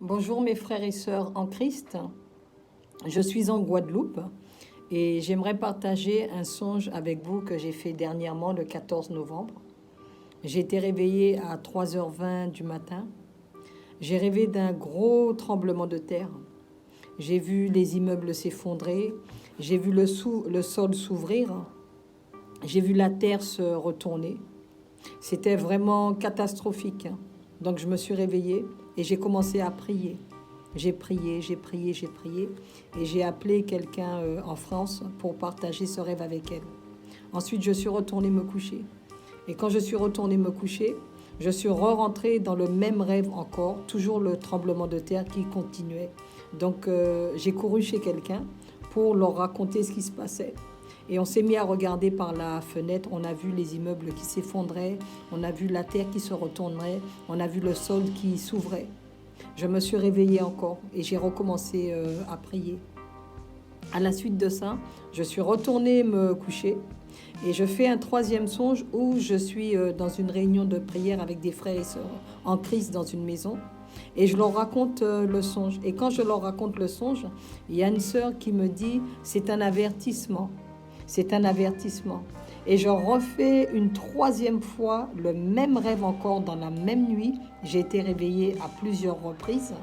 Bonjour mes frères et sœurs en Christ, je suis en Guadeloupe et j'aimerais partager un songe avec vous que j'ai fait dernièrement le 14 novembre. J'ai été réveillée à 3h20 du matin. J'ai rêvé d'un gros tremblement de terre. J'ai vu les immeubles s'effondrer, j'ai vu le sol s'ouvrir, j'ai vu la terre se retourner. C'était vraiment catastrophique. Donc je me suis réveillée et j'ai commencé à prier. J'ai prié et j'ai appelé quelqu'un en France pour partager ce rêve avec elle. Ensuite, je suis retournée me coucher. Et quand je suis retournée me coucher, je suis re-rentrée dans le même rêve encore, toujours le tremblement de terre qui continuait. Donc j'ai couru chez quelqu'un pour leur raconter ce qui se passait. Et on s'est mis à regarder par la fenêtre, on a vu les immeubles qui s'effondraient, on a vu la terre qui se retournerait, on a vu le sol qui s'ouvrait. Je me suis réveillée encore et j'ai recommencé à prier. À la suite de ça, je suis retournée me coucher et je fais un troisième songe où je suis dans une réunion de prière avec des frères et sœurs en Christ dans une maison. Et je leur raconte le songe. Et quand je leur raconte le songe, il y a une sœur qui me dit « c'est un avertissement ». C'est un avertissement. Et je refais une troisième fois le même rêve encore dans la même nuit. J'ai été réveillée à plusieurs reprises.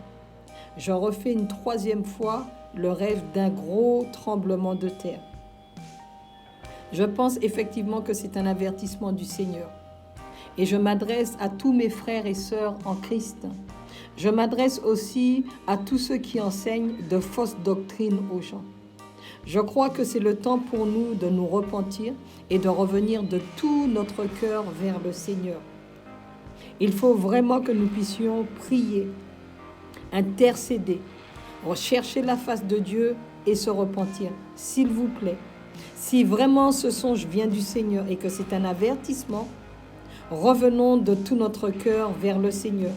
Je refais une troisième fois le rêve d'un gros tremblement de terre. Je pense effectivement que c'est un avertissement du Seigneur. Et je m'adresse à tous mes frères et sœurs en Christ. Je m'adresse aussi à tous ceux qui enseignent de fausses doctrines aux gens. Je crois que c'est le temps pour nous de nous repentir et de revenir de tout notre cœur vers le Seigneur. Il faut vraiment que nous puissions prier, intercéder, rechercher la face de Dieu et se repentir, s'il vous plaît. Si vraiment ce songe vient du Seigneur et que c'est un avertissement, revenons de tout notre cœur vers le Seigneur.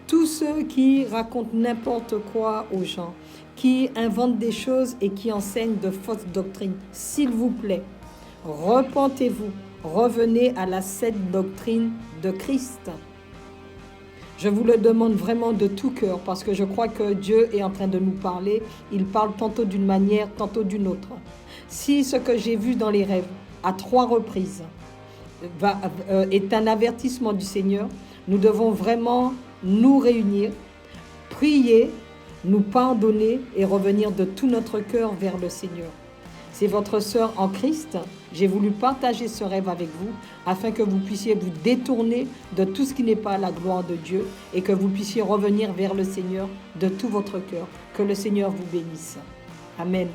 Tous ceux qui racontent n'importe quoi aux gens, qui inventent des choses et qui enseignent de fausses doctrines, s'il vous plaît, repentez-vous, revenez à la saine doctrine de Christ. Je vous le demande vraiment de tout cœur parce que je crois que Dieu est en train de nous parler. Il parle tantôt d'une manière, tantôt d'une autre. Si ce que j'ai vu dans les rêves à 3 reprises est un avertissement du Seigneur, nous devons vraiment nous réunir, prier, nous pardonner et revenir de tout notre cœur vers le Seigneur. C'est votre sœur en Christ. J'ai voulu partager ce rêve avec vous afin que vous puissiez vous détourner de tout ce qui n'est pas la gloire de Dieu et que vous puissiez revenir vers le Seigneur de tout votre cœur. Que le Seigneur vous bénisse. Amen.